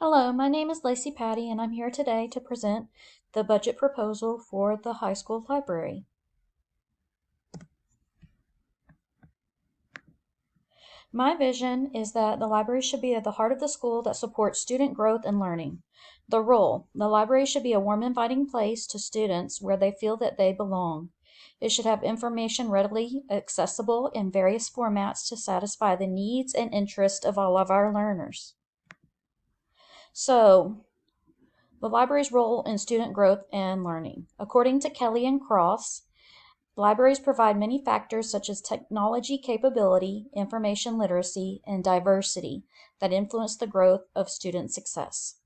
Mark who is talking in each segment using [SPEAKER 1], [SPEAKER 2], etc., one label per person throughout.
[SPEAKER 1] Hello, my name is Lacey Patty, and I'm here today to present the budget proposal for the high school library. My vision is that the library should be at the heart of the school that supports student growth and learning. The role: the library should be a warm, inviting place to students where they feel that they belong. It should have information readily accessible in various formats to satisfy the needs and interests of all of our learners. So, the library's role in student growth and learning. According to Kelly and Cross, libraries provide many factors such as technology capability, information literacy, and diversity that influence the growth of student success.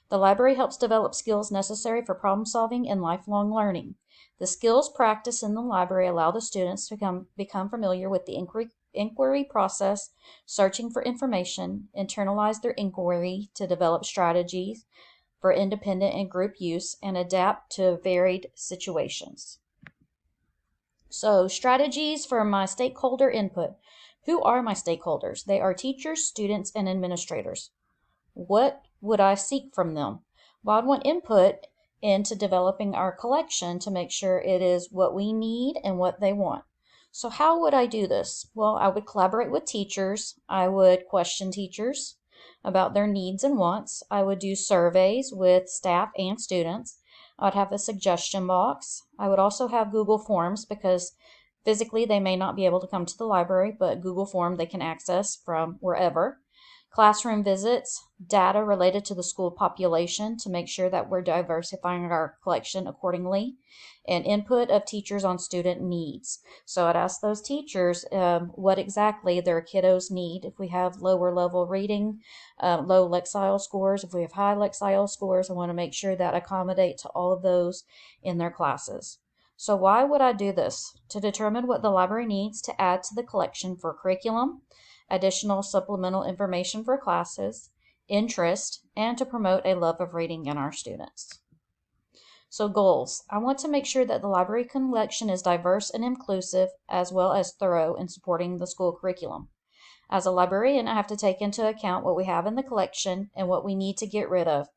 [SPEAKER 1] The library helps develop skills necessary for problem solving and lifelong learning. The skills practiced in the library allow the students to become familiar with the inquiry process, searching for information, internalize their inquiry to develop strategies for independent and group use, and adapt to varied situations. So, strategies for my stakeholder input. Who are my stakeholders? They are teachers, students, and administrators. What would I seek from them? Well, I'd want input into developing our collection to make sure it is what we need and what they want. So how would I do this? Well, I would collaborate with teachers. I would question teachers about their needs and wants. I would do surveys with staff and students. I'd have a suggestion box. I would also have Google Forms because physically they may not be able to come to the library, but Google Form they can access from wherever. Classroom visits, data related to the school population to make sure that we're diversifying our collection accordingly, and input of teachers on student needs. So I'd ask those teachers what exactly their kiddos need. If we have lower level reading, low Lexile scores, if we have high Lexile scores, I want to make sure that accommodate to all of those in their classes. So why would I do this? To determine what the library needs to add to the collection for curriculum, additional supplemental information for classes, interest, and to promote a love of reading in our students. So goals. I want to make sure that the library collection is diverse and inclusive as well as thorough in supporting the school curriculum. As a librarian, I have to take into account what we have in the collection and what we need to get rid of,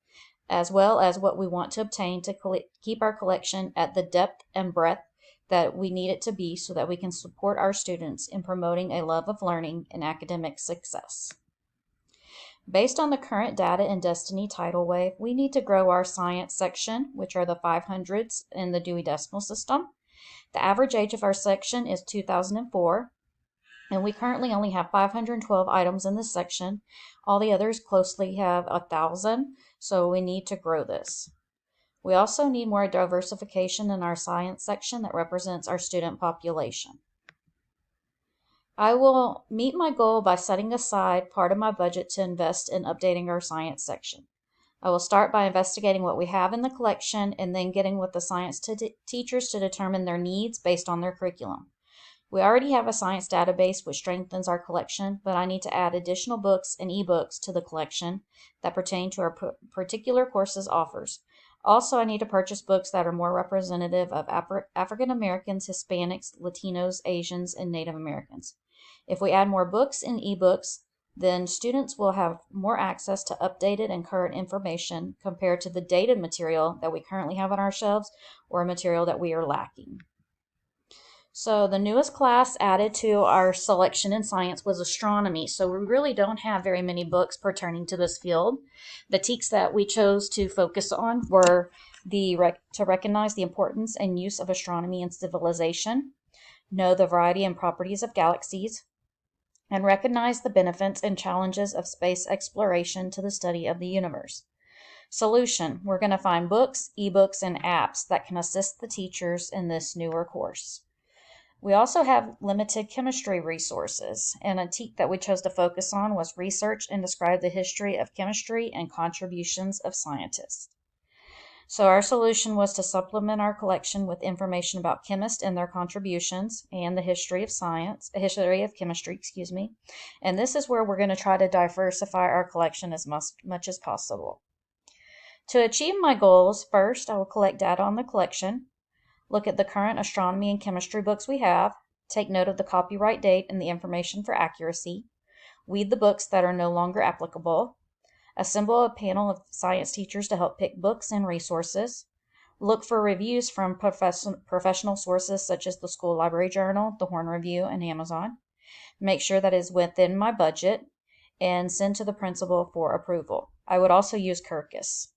[SPEAKER 1] as well as what we want to obtain to keep our collection at the depth and breadth that we need it to be so that we can support our students in promoting a love of learning and academic success. Based on the current data in Destiny Tidal Wave, we need to grow our science section, which are the 500s in the Dewey Decimal System. The average age of our section is 2004, and we currently only have 512 items in this section. All the others closely have 1,000, so we need to grow this. We also need more diversification in our science section that represents our student population. I will meet my goal by setting aside part of my budget to invest in updating our science section. I will start by investigating what we have in the collection and then getting with the science teachers to determine their needs based on their curriculum. We already have a science database which strengthens our collection, but I need to add additional books and ebooks to the collection that pertain to our particular courses offers. Also, I need to purchase books that are more representative of African Americans, Hispanics, Latinos, Asians, and Native Americans. If we add more books and ebooks, then students will have more access to updated and current information compared to the dated material that we currently have on our shelves or material that we are lacking. So the newest class added to our selection in science was astronomy. So we really don't have very many books pertaining to this field. The TEKs that we chose to focus on were to recognize the importance and use of astronomy in civilization, know the variety and properties of galaxies, and recognize the benefits and challenges of space exploration to the study of the universe. Solution: we're going to find books, ebooks, and apps that can assist the teachers in this newer course. We also have limited chemistry resources, and a TEK that we chose to focus on was research and describe the history of chemistry and contributions of scientists. So our solution was to supplement our collection with information about chemists and their contributions and the history of chemistry, And this is where we're going to try to diversify our collection as much as possible. To achieve my goals, first I will collect data on the collection, look at the current astronomy and chemistry books we have, take note of the copyright date and the information for accuracy, weed the books that are no longer applicable, Assemble a panel of science teachers to help pick books and resources. Look for reviews from professional sources such as the School Library Journal, the Horn Review, and Amazon. Make sure that is within my budget, and send to the principal for approval. I would also use Kirkus.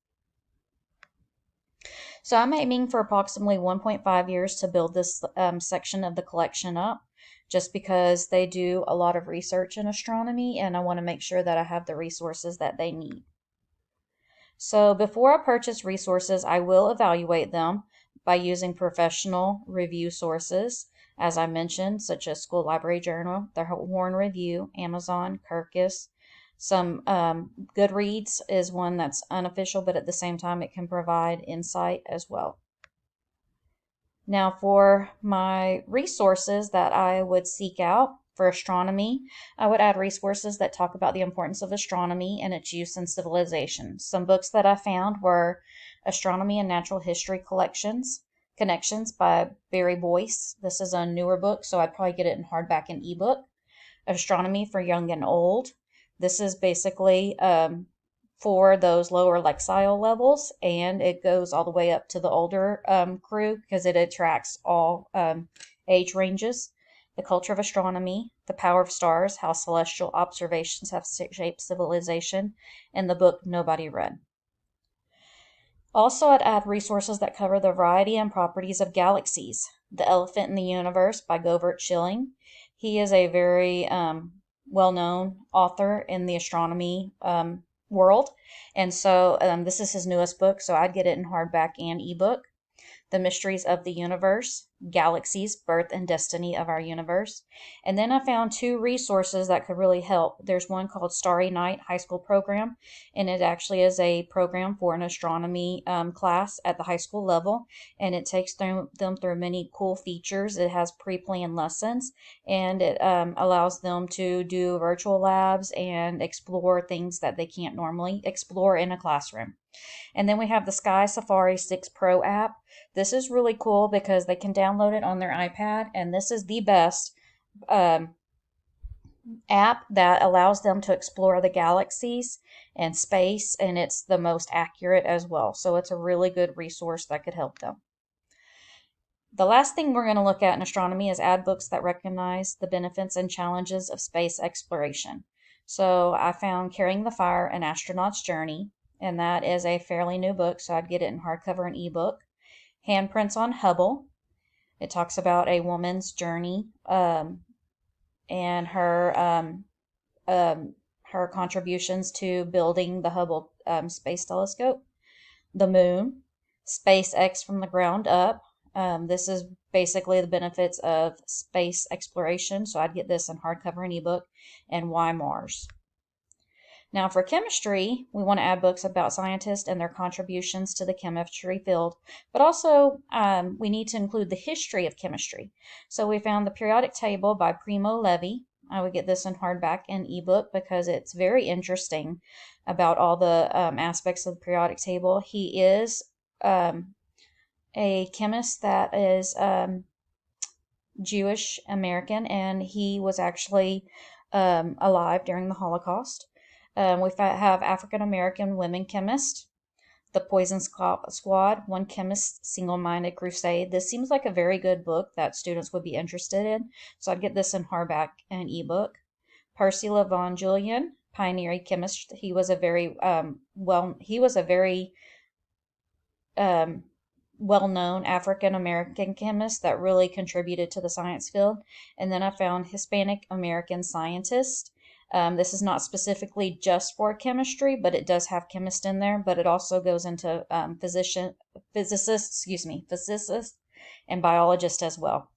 [SPEAKER 1] So I'm aiming for approximately 1.5 years to build this section of the collection up, just because they do a lot of research in astronomy, and I want to make sure that I have the resources that they need. So before I purchase resources, I will evaluate them by using professional review sources, as I mentioned, such as School Library Journal, the Horn Review, Amazon, Kirkus. Some Goodreads is one that's unofficial, but at the same time it can provide insight as well. Now for my resources that I would seek out for astronomy, I would add resources that talk about the importance of astronomy and its use in civilization. Some books that I found were Astronomy and Natural History Connections by Barry Boyce. This is a newer book, so I'd probably get it in hardback and ebook. Astronomy for Young and Old. This is basically for those lower lexile levels, and it goes all the way up to the older crew because it attracts all age ranges. The Culture of Astronomy, The Power of Stars, How Celestial Observations Have Shaped Civilization, and the book Nobody Read. Also, I'd add resources that cover the variety and properties of galaxies. The Elephant in the Universe by Govert Schilling. He is a very well-known author in the astronomy world, and so this is his newest book, so I'd get it in hardback and ebook. The Mysteries of the Universe, Galaxies, Birth and Destiny of Our Universe. And then I found two resources that could really help. There's one called Starry High School Program, and it actually is a program for an astronomy class at the high school level, and it takes them through many cool features. It has pre-planned lessons, and it allows them to do virtual labs and explore things that they can't normally explore in a classroom. And then we have the Sky Safari 6 Pro app. This is really cool because they can download it on their iPad, and this is the best app that allows them to explore the galaxies and space, and it's the most accurate as well. So it's a really good resource that could help them. The last thing we're going to look at in astronomy is add books that recognize the benefits and challenges of space exploration. So I found Carrying the Fire, An Astronaut's Journey, and that is a fairly new book, so I'd get it in hardcover and ebook. Handprints on Hubble. It talks about a woman's journey and her contributions to building the Hubble Space Telescope. The Moon. SpaceX from the Ground Up. This is basically the benefits of space exploration, so I'd get this in hardcover and ebook. And Why Mars. Now for chemistry, we want to add books about scientists and their contributions to the chemistry field, but also we need to include the history of chemistry. So we found the periodic table by Primo Levi. I would get this in hardback and ebook because it's very interesting about all the aspects of the periodic table. He is a chemist that is Jewish American, and he was actually alive during the Holocaust. We have African American women chemists, The Poison Squad, One Chemist, Single-Minded Crusade. This seems like a very good book that students would be interested in, so I'd get this in hardback and ebook. Percy LaVon Julian, pioneering chemist. He was a very well-known African American chemist that really contributed to the science field. And then I found Hispanic American Scientist. This is not specifically just for chemistry, but it does have chemist in there, but it also goes into physicists and biologists as well.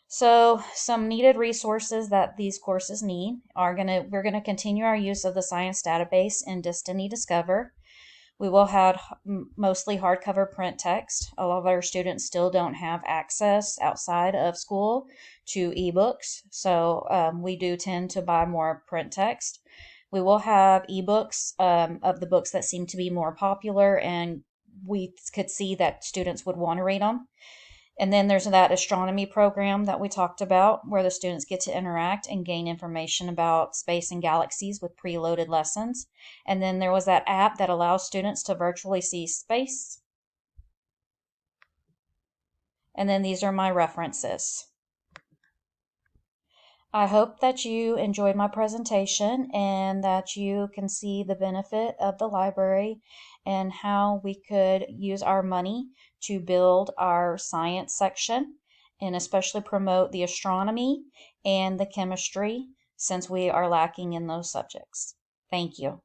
[SPEAKER 1] So some needed resources that these courses need are we're going to continue our use of the science database in Destiny Discover. We will have mostly hardcover print text. A lot of our students still don't have access outside of school to ebooks, so we do tend to buy more print text. We will have ebooks of the books that seem to be more popular and we could see that students would want to read them. And then there's that astronomy program that we talked about where the students get to interact and gain information about space and galaxies with preloaded lessons. And then there was that app that allows students to virtually see space. And then these are my references. I hope that you enjoyed my presentation and that you can see the benefit of the library and how we could use our money to build our science section and especially promote the astronomy and the chemistry since we are lacking in those subjects. Thank you.